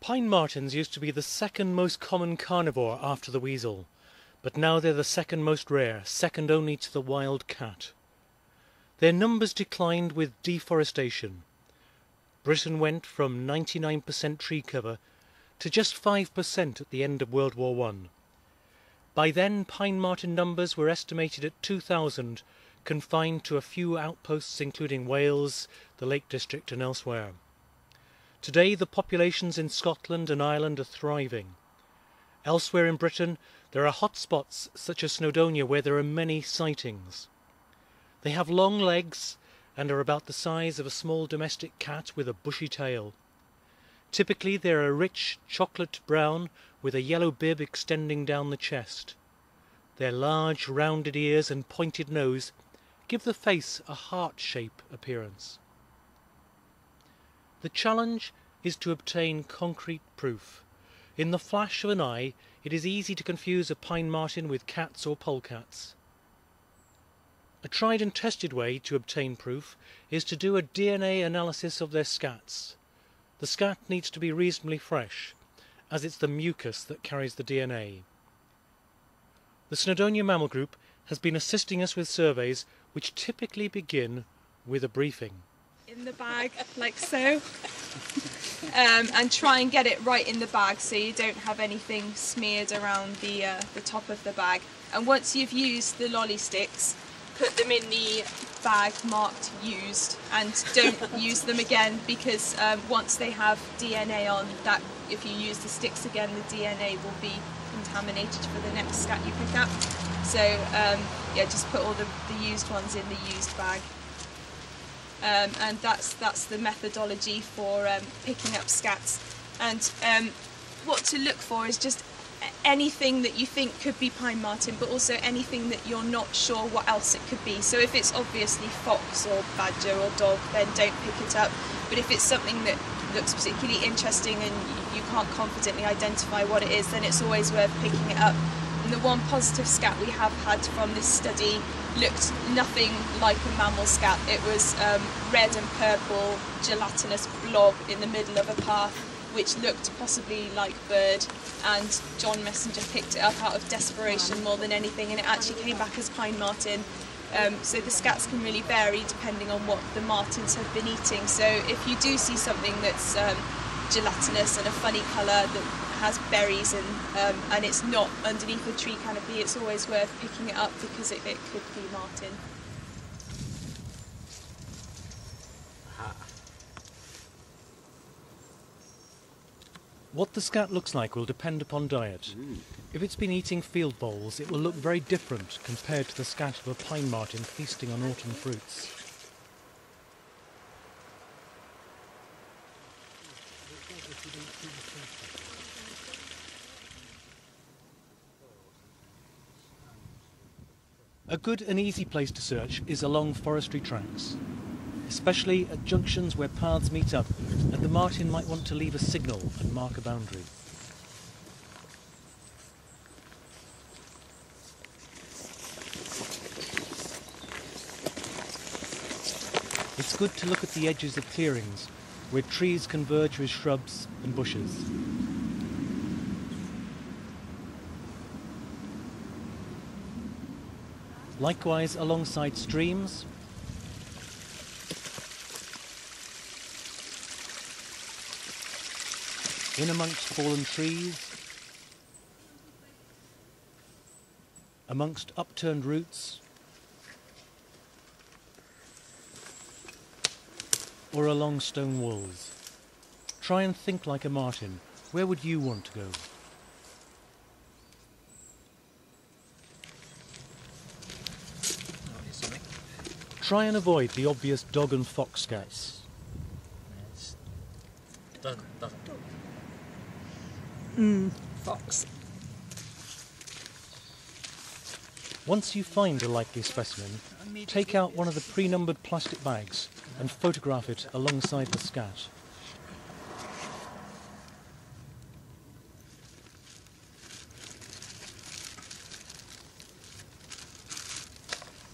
Pine martens used to be the second most common carnivore after the weasel, but now they're the second most rare, second only to the wild cat. Their numbers declined with deforestation. Britain went from 99% tree cover to just 5% at the end of World War I. By then, pine marten numbers were estimated at 2,000, confined to a few outposts including Wales, the Lake District and elsewhere. Today the populations in Scotland and Ireland are thriving. Elsewhere in Britain there are hot spots such as Snowdonia where there are many sightings. They have long legs and are about the size of a small domestic cat with a bushy tail. Typically they are a rich chocolate brown with a yellow bib extending down the chest. Their large rounded ears and pointed nose give the face a heart-shape appearance. The challenge is to obtain concrete proof. In the flash of an eye, it is easy to confuse a pine marten with cats or polecats. A tried and tested way to obtain proof is to do a DNA analysis of their scats. The scat needs to be reasonably fresh, as it's the mucus that carries the DNA. The Snowdonia Mammal Group has been assisting us with surveys which typically begin with a briefing. In the bag, like so, and try and get it right in the bag so you don't have anything smeared around the top of the bag. And once you've used the lolly sticks, put them in the bag marked used and don't use them again, because once they have DNA on that, if you use the sticks again, the DNA will be contaminated for the next scat you pick up. So yeah, just put all the used ones in the used bag. And that's the methodology for picking up scats. And what to look for is just anything that you think could be pine marten, but also anything that you're not sure what else it could be. So if it's obviously fox or badger or dog, then don't pick it up. But if it's something that looks particularly interesting and you can't confidently identify what it is, then it's always worth picking it up. And the one positive scat we have had from this study looked nothing like a mammal scat. It was red and purple gelatinous blob in the middle of a path, which looked possibly like bird, and John Messenger picked it up out of desperation more than anything, and it actually came back as pine marten. So the scats can really vary depending on what the martens have been eating. So if you do see something that's gelatinous and a funny colour that has berries and it's not underneath a tree canopy, it's always worth picking it up because it could be marten. What the scat looks like will depend upon diet. If it's been eating field bowls, it will look very different compared to the scat of a pine marten feasting on autumn fruits. A good and easy place to search is along forestry tracks, especially at junctions where paths meet up and the marten might want to leave a signal and mark a boundary. It's good to look at the edges of clearings where trees converge with shrubs and bushes. Likewise alongside streams, in amongst fallen trees, amongst upturned roots, or along stone walls. Try and think like a marten. Where would you want to go? Try and avoid the obvious dog and fox scats. Fox. Once you find a likely specimen, take out one of the pre-numbered plastic bags and photograph it alongside the scat.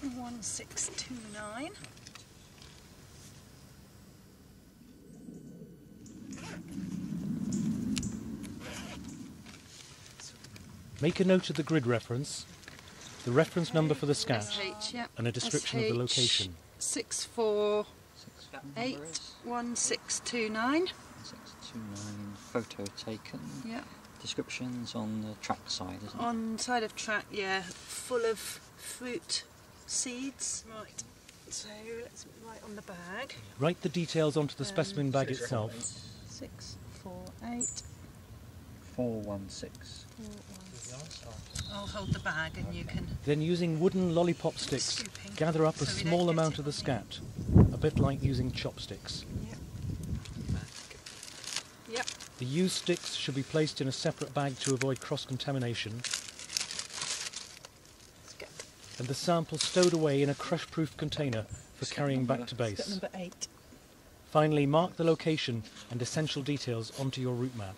(1629). Make a note of the grid reference, the reference number for the Scat, SH, yep. and a description of the location. 648169. 629 photo taken. Yeah. Descriptions on the track side, isn't it? On side of track, yeah, full of fruit seeds. Right. So let's write on the bag. Write the details onto the specimen bag itself. 648 416. I'll hold the bag and you can. Then using wooden lollipop sticks, Scooping, gather up a so we don't small get amount it of the on Scat, a bit like using chopsticks. Yep. Yep. The used sticks should be placed in a separate bag to avoid cross-contamination, and the sample stowed away in a crush-proof container for carrying back to base. Number 8. Finally, mark the location and essential details onto your route map.